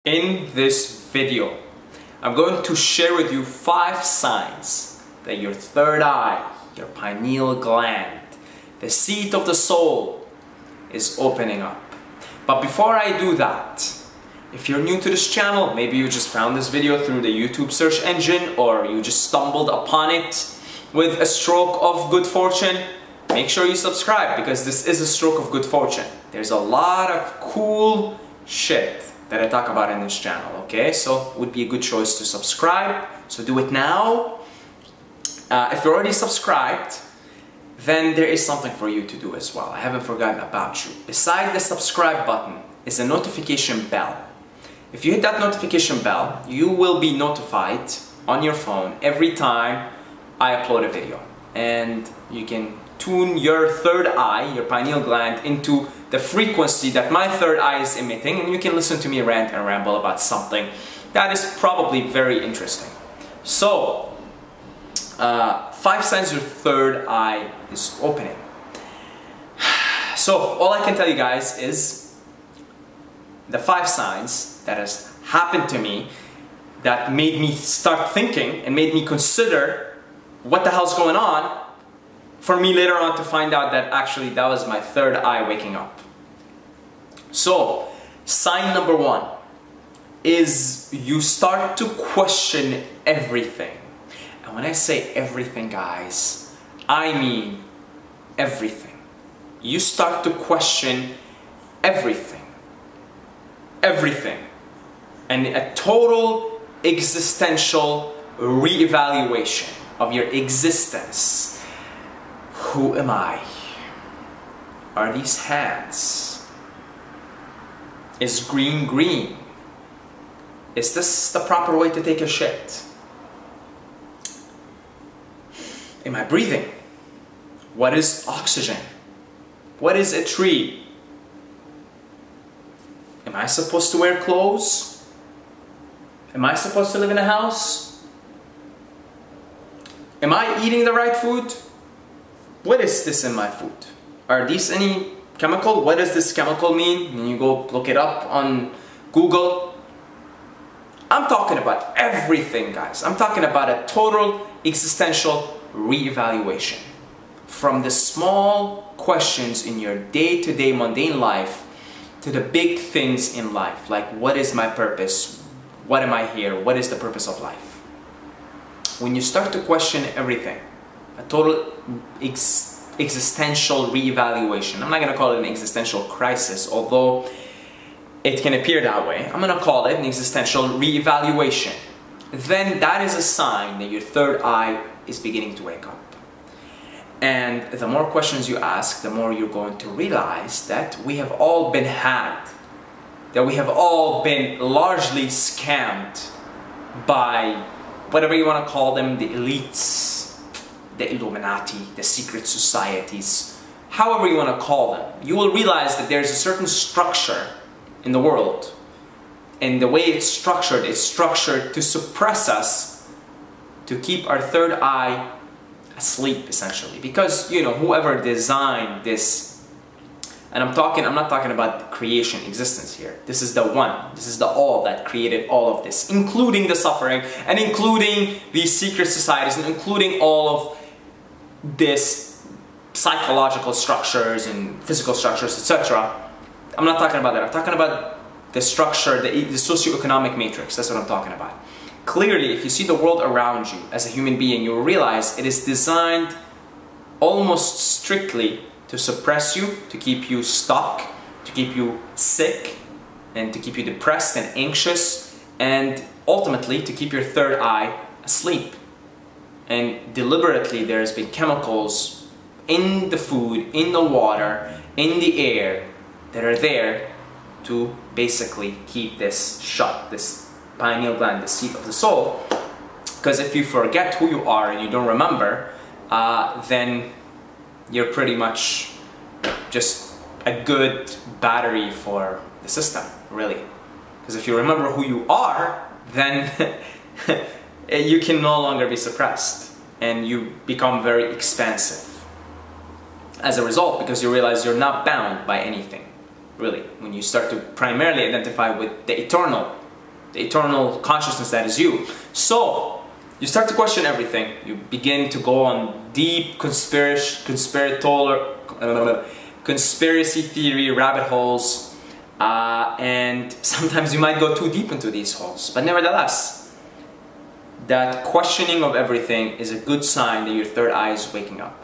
In this video, I'm going to share with you 5 signs that your third eye, your pineal gland, the seat of the soul, is opening up. But before I do that, if you're new to this channel, maybe you just found this video through the YouTube search engine, or you just stumbled upon it with a stroke of good fortune, make sure you subscribe, because this is a stroke of good fortune. There's a lot of cool shit that I talk about in this channel, okay? So it would be a good choice to subscribe, so do it now. If you're already subscribed, then there is something for you to do as well. I haven't forgotten about you. Beside the subscribe button is a notification bell. If you hit that notification bell, you will be notified on your phone every time I upload a video. And you can tune your third eye, your pineal gland, into the frequency that my third eye is emitting, and you can listen to me rant and ramble about something that is probably very interesting. So, 5 signs your third eye is opening. So, all I can tell you guys is the 5 signs that has happened to me that made me start thinking and made me consider what the hell's going on, for me later on to find out that actually that was my third eye waking up. So, sign number 1 is you start to question everything. And when I say everything, guys, I mean everything. You start to question everything. Everything. And a total existential reevaluation of your existence. Who am I? Are these hands? Is green green? Is this the proper way to take a shit? Am I breathing? What is oxygen? What is a tree? Am I supposed to wear clothes? Am I supposed to live in a house? Am I eating the right food? What is this in my food? Are these any chemical? What does this chemical mean? And you go look it up on Google. I'm talking about everything, guys. I'm talking about a total existential reevaluation. From the small questions in your day-to-day mundane life to the big things in life, like what is my purpose? What am I here? What is the purpose of life? When you start to question everything, a total existential reevaluation. I'm not going to call it an existential crisis, although it can appear that way. I'm going to call it an existential reevaluation. Then that is a sign that your third eye is beginning to wake up. And the more questions you ask, the more you're going to realize that we have all been hacked, that we have all been largely scammed by whatever you want to call them, the elites, the Illuminati, the secret societies, however you want to call them. You will realize that there's a certain structure in the world, and the way it's structured to suppress us, to keep our third eye asleep, essentially. Because, you know, whoever designed this, and I'm not talking about creation, existence here. This is the one, this is the all that created all of this, including the suffering, and including these secret societies, and including all of this psychological structures and physical structures, etc. I'm not talking about that. I'm talking about the structure, the socioeconomic matrix. That's what I'm talking about. Clearly, if you see the world around you as a human being, you will realize it is designed almost strictly to suppress you, to keep you stuck, to keep you sick, and to keep you depressed and anxious, and ultimately to keep your third eye asleep. And deliberately there has been chemicals in the food, in the water, in the air that are there to basically keep this shut, this pineal gland, the seat of the soul. Because if you forget who you are and you don't remember, then you're pretty much just a good battery for the system, really. Because if you remember who you are, then you can no longer be suppressed, and you become very expansive as a result, because you realize you're not bound by anything. really, when you start to primarily identify with the eternal the eternal consciousness that is you. So you start to question everything. You begin to go on deep conspiracy theory rabbit holes, and sometimes you might go too deep into these holes. But nevertheless, that questioning of everything is a good sign that your third eye is waking up.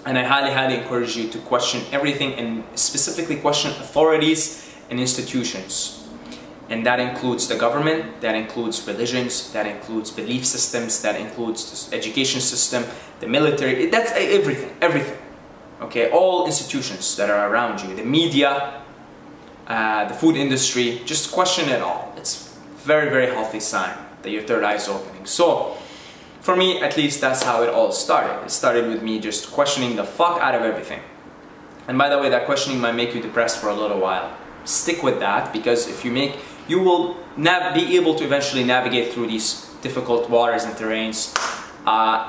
And I highly encourage you to question everything, and specifically question authorities and institutions. And that includes the government, that includes religions, that includes belief systems, that includes the education system, the military, that's everything. Okay, all institutions that are around you, the media, the food industry, just question it all. It's very healthy sign that your third eye is opening. So, for me, at least, that's how it all started. It started with me just questioning the fuck out of everything. And by the way, that questioning might make you depressed for a little while. Stick with that, because if you will be able to eventually navigate through these difficult waters and terrains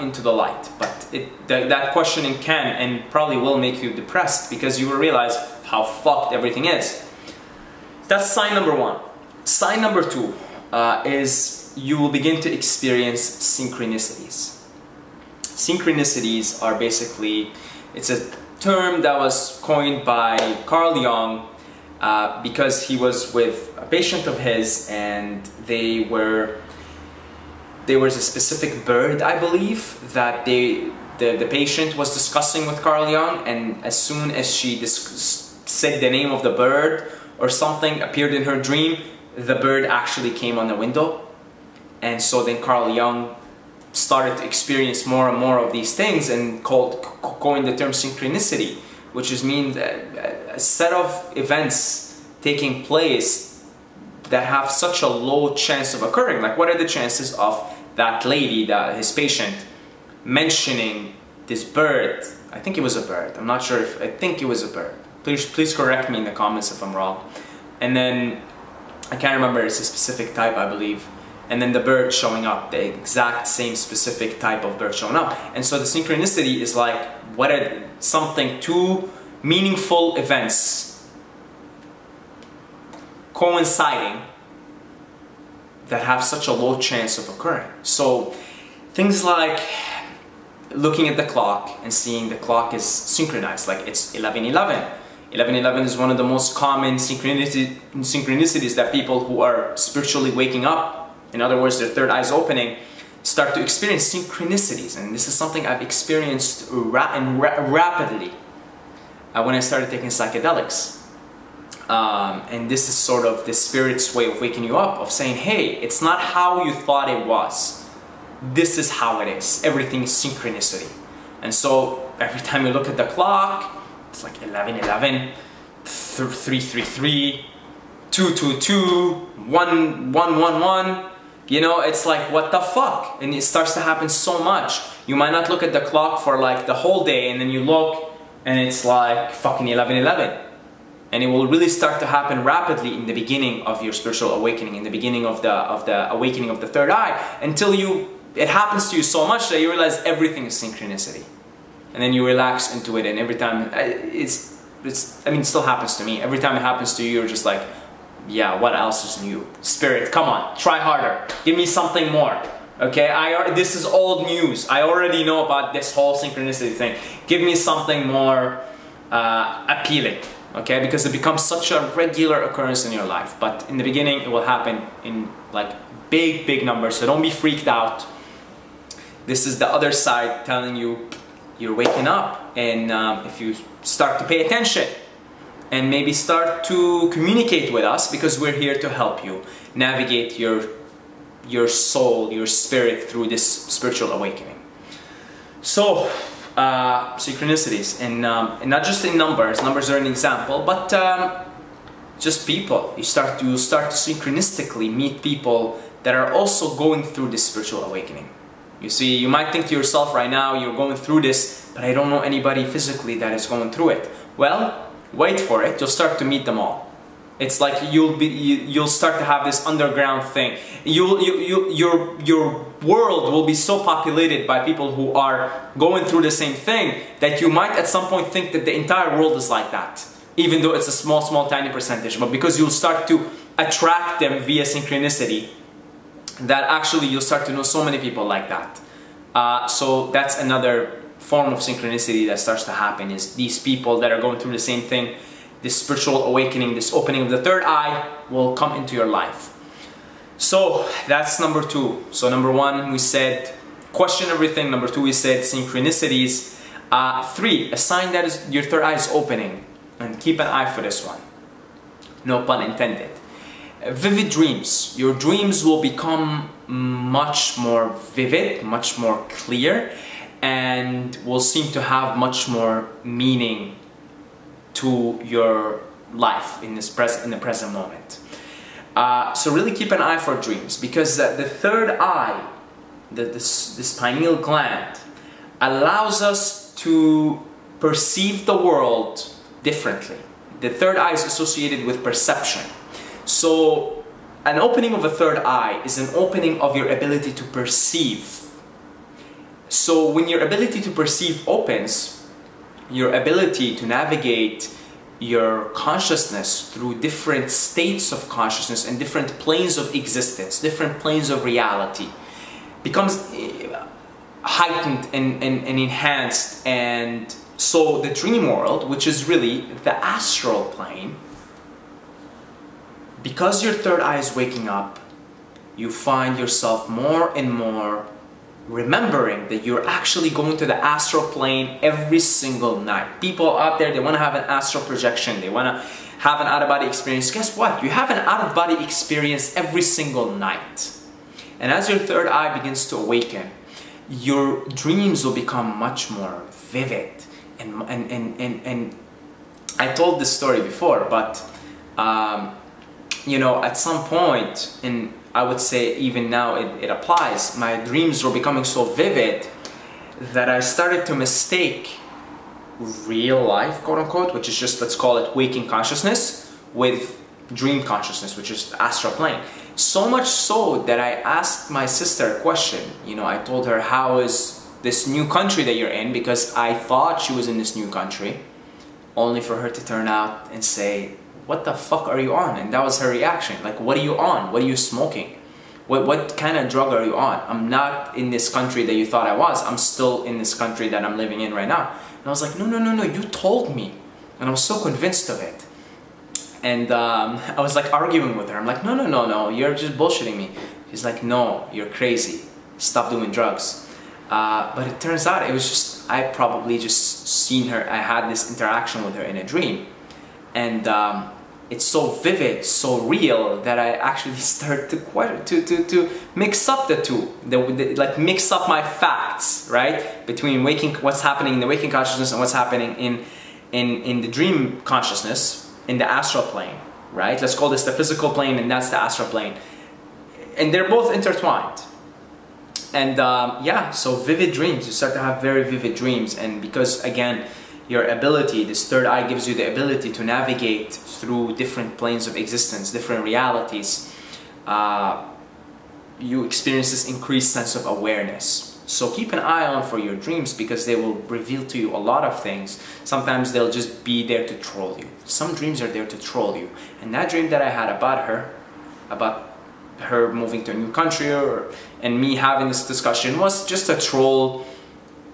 into the light. But that questioning can and probably will make you depressed, because you will realize how fucked everything is. That's sign number one. Sign number two is you will begin to experience synchronicities. Synchronicities are basically, it's a term that was coined by Carl Jung, because he was with a patient of his, and there was a specific bird, I believe, that the patient was discussing with Carl Jung, and as soon as she said the name of the bird or something appeared in her dream, the bird actually came on the window. And so then Carl Jung started to experience more and more of these things, and coined the term synchronicity, which is a set of events taking place that have such a low chance of occurring. Like, what are the chances of that lady, his patient, mentioning this bird? I think it was a bird. I'm not sure if, I think it was a bird. Please correct me in the comments if I'm wrong. And then, I can't remember, it's a specific type, I believe. And then the bird showing up, the exact same specific type of bird showing up. And so the synchronicity is like, what are two meaningful events coinciding that have such a low chance of occurring. So things like looking at the clock and seeing the clock is synchronized, like it's 11:11. 11:11 is one of the most common synchronicities that people who are spiritually waking up, in other words, their third eye is opening, start to experience synchronicities. And this is something I've experienced rapidly when I started taking psychedelics. And this is sort of the spirit's way of waking you up, of saying, hey, it's not how you thought it was. This is how it is. Everything is synchronicity. And so every time you look at the clock, it's like 11:11, 3:33, 2:22, 1:11. You know, it's like, what the fuck? And it starts to happen so much. You might not look at the clock for like the whole day, and then you look and it's like fucking 11:11. And it will really start to happen rapidly in the beginning of your spiritual awakening, in the beginning of the awakening of the third eye, until it happens to you so much that you realize everything is synchronicity. And then you relax into it, and every time I mean, it still happens to me. Every time it happens to you, you're just like, yeah, what else is new? Spirit, come on, try harder. Give me something more. Okay, this is old news. I already know about this whole synchronicity thing. Give me something more appealing. Okay, because it becomes such a regular occurrence in your life. But in the beginning, it will happen in like big numbers. So don't be freaked out. This is the other side telling you you're waking up. And if you start to pay attention and maybe start to communicate with us, because we're here to help you navigate your soul, your spirit through this spiritual awakening. So, synchronicities, and not just in numbers. Numbers are an example, but just people. You start to synchronistically meet people that are also going through this spiritual awakening. You see, you might think to yourself right now, you're going through this, but I don't know anybody physically that is going through it. Well, wait for it. You'll start to meet them all. It's like you'll start to have this underground thing. Your world will be so populated by people who are going through the same thing that you might at some point think that the entire world is like that, even though it's a small tiny percentage. But because you'll start to attract them via synchronicity, that actually you'll start to know so many people like that. So that's another form of synchronicity that starts to happen, is these people that are going through the same thing, this spiritual awakening, this opening of the third eye will come into your life. So that's number 2. So number 1, we said question everything. Number 2, we said synchronicities. 3, a sign that is your third eye is opening, and keep an eye for this one, no pun intended. Vivid dreams. Your dreams will become much more vivid, much more clear, and will seem to have much more meaning to your life in the present moment. So really keep an eye for dreams, because the third eye, this pineal gland, allows us to perceive the world differently. The third eye is associated with perception. So an opening of a third eye is an opening of your ability to perceive. So when your ability to perceive opens, your ability to navigate your consciousness through different states of consciousness and different planes of existence, different planes of reality, becomes heightened and enhanced. And so the dream world, which is really the astral plane, because your third eye is waking up, you find yourself more and more remembering that you're actually going to the astral plane every single night. People out there, they want to have an astral projection, they want to have an out-of-body experience. Guess what? You have an out-of-body experience every single night. And as your third eye begins to awaken, your dreams will become much more vivid. And I told this story before, but you know, at some point, and I would say even now it applies, my dreams were becoming so vivid that I started to mistake real life, quote unquote, which is just, let's call it waking consciousness, with dream consciousness, which is the astral plane. So much so that I asked my sister a question. You know, I told her, how is this new country that you're in? Because I thought she was in this new country, only for her to turn out and say, what the fuck are you on? And that was her reaction. Like, what are you on? What are you smoking? What kind of drug are you on? I'm not in this country that you thought I was. I'm still in this country that I'm living in right now. And I was like, no, you told me. And I was so convinced of it. And I was like arguing with her. I'm like, no, you're just bullshitting me. She's like, no, you're crazy. Stop doing drugs. But it turns out it was just, I probably just seen her. I had this interaction with her in a dream. And it's so vivid, so real, that I actually start to mix up the two, like mix up my facts, right? Between what's happening in the waking consciousness and what's happening in the dream consciousness, in the astral plane, right? Let's call this the physical plane, and that's the astral plane. And they're both intertwined. And yeah, so vivid dreams, you start to have very vivid dreams. And because, again, your ability, this third eye gives you the ability to navigate through different planes of existence, different realities. You experience this increased sense of awareness. So keep an eye on for your dreams, because they will reveal to you a lot of things. Sometimes they'll just be there to troll you. Some dreams are there to troll you. And that dream that I had about her moving to a new country, and me having this discussion, was just a troll.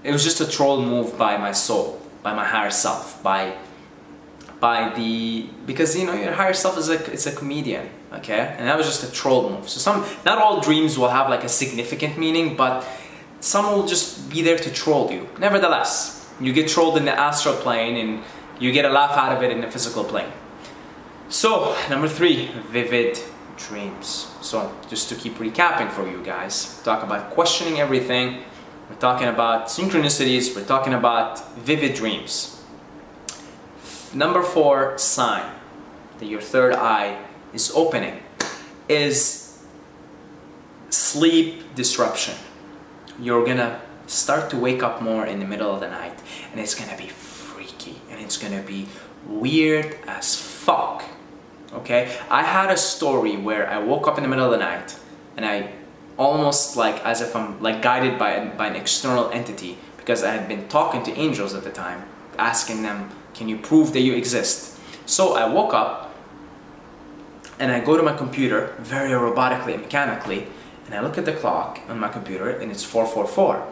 It was just a troll move by my soul, by my higher self, because you know, your higher self is it's a comedian, okay? And that was just a troll move. So not all dreams will have like a significant meaning, but some will just be there to troll you. Nevertheless, you get trolled in the astral plane and you get a laugh out of it in the physical plane. So number 3, vivid dreams. So just to keep recapping for you guys, talk about questioning everything. We're talking about synchronicities, we're talking about vivid dreams. Number 4 sign that your third eye is opening is sleep disruption. You're gonna start to wake up more in the middle of the night, and it's gonna be freaky, and it's gonna be weird as fuck. Okay? I had a story where I woke up in the middle of the night, and I almost like as if I'm like guided by an external entity, because I had been talking to angels at the time, asking them, can you prove that you exist? So I woke up, And I go to my computer very robotically and mechanically, and I look at the clock on my computer and it's 4:44.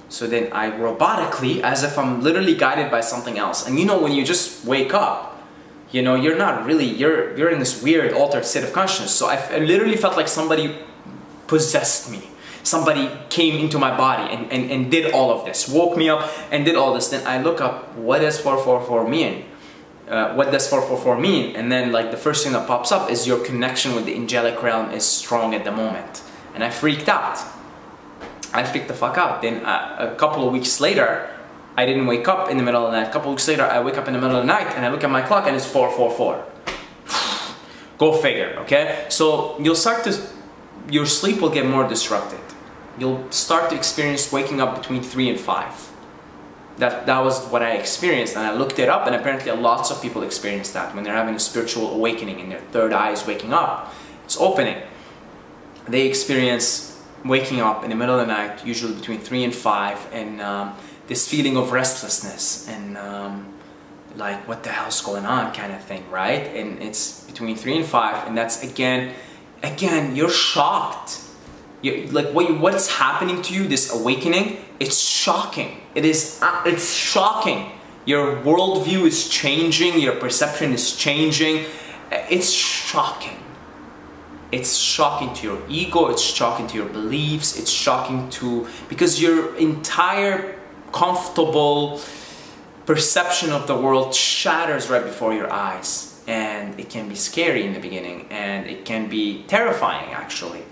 So then I robotically, as if I'm literally guided by something else. And you know, when you just wake up, you know, you're not really, you're in this weird altered state of consciousness. So I literally felt like somebody possessed me. Somebody came into my body and did all of this, woke me up and did all this. Then I look up, what does 4:44 mean? What does 4:44 mean? And then like the first thing that pops up is your connection with the angelic realm is strong at the moment. And I freaked out. I freaked the fuck out. Then a couple of weeks later, I didn't wake up in the middle of the night. A couple of weeks later, I wake up in the middle of the night and I look at my clock and it's 4:44. Go figure, okay? So you'll start to, your sleep will get more disrupted. You'll start to experience waking up between 3 and 5. That was what I experienced, and I looked it up, and apparently lots of people experience that when they're having a spiritual awakening and their third eye is waking up. It's opening. They experience waking up in the middle of the night, usually between 3 and 5, and this feeling of restlessness and like, what the hell's going on kind of thing, right? And it's between 3 and 5, and that's again, you're shocked. Like what's happening to you, this awakening, it's shocking. It's shocking. Your worldview is changing, your perception is changing. It's shocking. It's shocking to your ego, it's shocking to your beliefs, it's shocking to, because your entire comfortable perception of the world shatters right before your eyes. And it can be scary in the beginning, and it can be terrifying actually.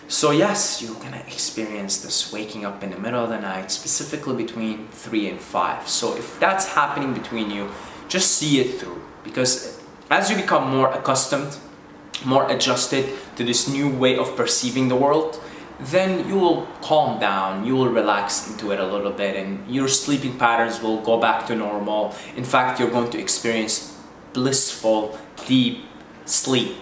So yes, you're gonna experience this waking up in the middle of the night, specifically between 3 and 5. So if that's happening between you, just see it through. Because as you become more accustomed, more adjusted to this new way of perceiving the world, then you will calm down, you will relax into it a little bit, and your sleeping patterns will go back to normal. In fact, you're going to experience blissful, deep sleep.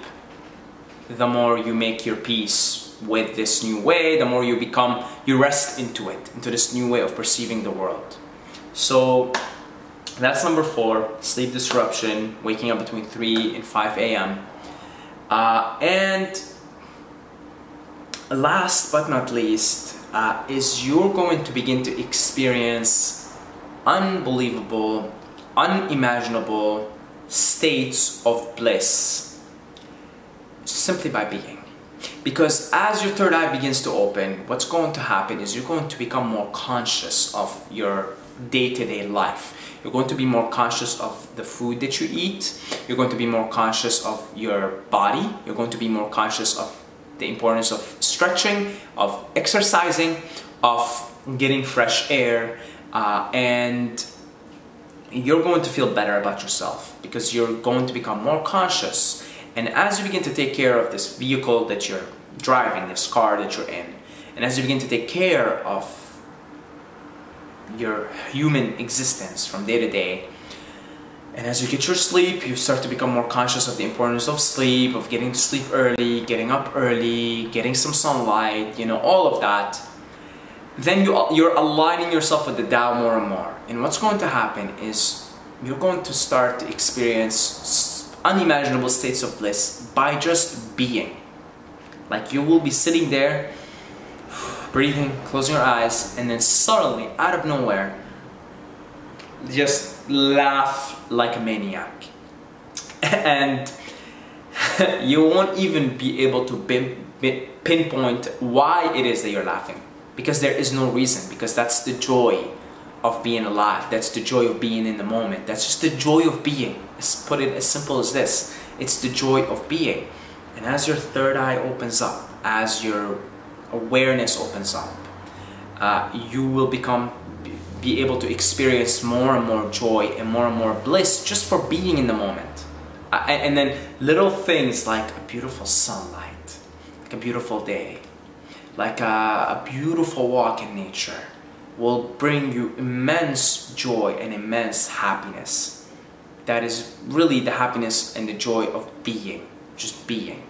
The more you make your peace with this new way, the more you rest into it, into this new way of perceiving the world. So that's number 4, sleep disruption, waking up between 3 and 5 a.m. And last but not least is you're going to begin to experience unbelievable, unimaginable states of bliss simply by being. Because as your third eye begins to open, what's going to happen is you're going to become more conscious of your day-to-day life. You're going to be more conscious of the food that you eat. You're going to be more conscious of your body. You're going to be more conscious of the importance of stretching, of exercising, of getting fresh air, and you're going to feel better about yourself because you're going to become more conscious. And as you begin to take care of this vehicle that you're driving, this car that you're in, and as you begin to take care of your human existence from day to day, and as you get your sleep, you start to become more conscious of the importance of sleep, of getting to sleep early, getting up early, getting some sunlight, you know, all of that. Then you're aligning yourself with the Tao more and more. And what's going to happen is you're going to start to experience unimaginable states of bliss by just being. Like you will be sitting there, breathing, closing your eyes, and then suddenly, out of nowhere, just laugh like a maniac. And you won't even be able to pinpoint why it is that you're laughing. Because there is no reason, because that's the joy of being alive. That's the joy of being in the moment. That's just the joy of being. Let's put it as simple as this. It's the joy of being. And as your third eye opens up, as your awareness opens up, you will be able to experience more and more joy and more bliss just for being in the moment. And then little things like a beautiful sunlight, like a beautiful day, like a beautiful walk in nature will bring you immense joy and immense happiness. That is really the happiness and the joy of being, just being.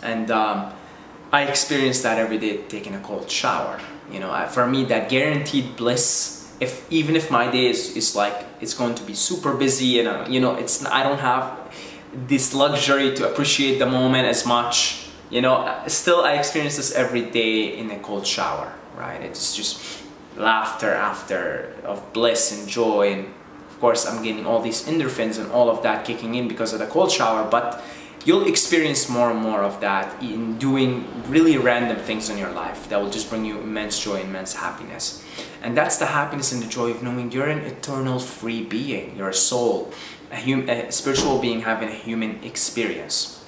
And I experience that every day taking a cold shower. You know, for me, that guaranteed bliss, even if my day is like, it's going to be super busy and you know, I don't have this luxury to appreciate the moment as much. You know, still I experience this every day in a cold shower, right? It's just laughter after of bliss and joy, and of course I'm getting all these endorphins and all of that kicking in because of the cold shower, but you'll experience more and more of that in doing really random things in your life that will just bring you immense joy, immense happiness. And that's the happiness and the joy of knowing you're an eternal free being. You're a soul, a spiritual being having a human experience.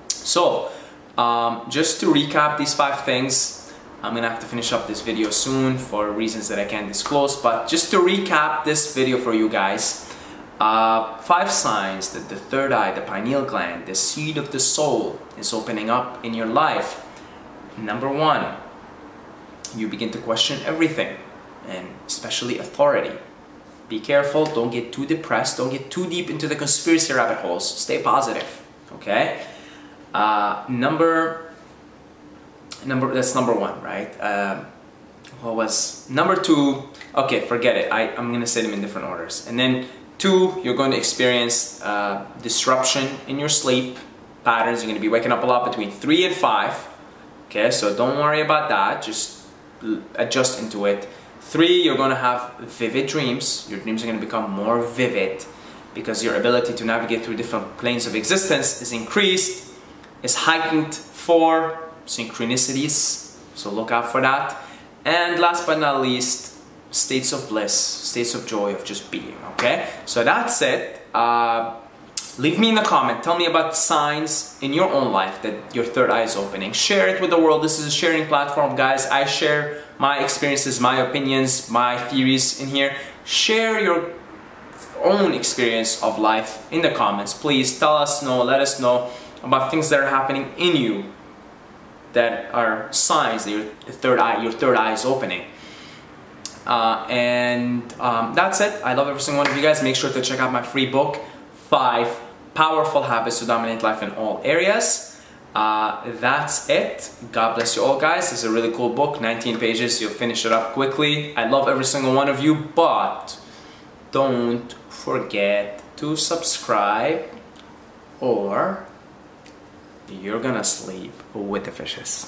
So, just to recap these 5 things, I'm gonna have to finish up this video soon for reasons that I can't disclose, but just to recap this video for you guys, 5 signs that the third eye, the pineal gland, the seed of the soul, is opening up in your life. Number 1, you begin to question everything, and especially authority. Be careful, don't get too depressed, don't get too deep into the conspiracy rabbit holes, stay positive, okay? That's number 1, right? What was number 2? Okay, forget it, I'm gonna say them in different orders. And then 2, you're going to experience disruption in your sleep patterns. You're going to be waking up a lot between 3 and 5. Okay, so don't worry about that. Just adjust into it. 3, you're going to have vivid dreams. Your dreams are going to become more vivid because your ability to navigate through different planes of existence is increased, is heightened. 4, synchronicities. So look out for that. And last but not least, states of bliss, states of joy, of just being, okay? So that's it. Leave me in the comment. Tell me about signs in your own life that your third eye is opening. Share it with the world. This is a sharing platform, guys. I share my experiences, my opinions, my theories in here. Share your own experience of life in the comments. Please tell us, let us know about things that are happening in you that are signs that your third eye is opening. That's it. I love every single one of you guys. Make sure to check out my free book, 5 Powerful Habits to Dominate Life in All Areas. That's it. God bless you all, guys. It's a really cool book, 19 pages. You'll finish it up quickly. I love every single one of you, but don't forget to subscribe or you're gonna sleep with the fishes.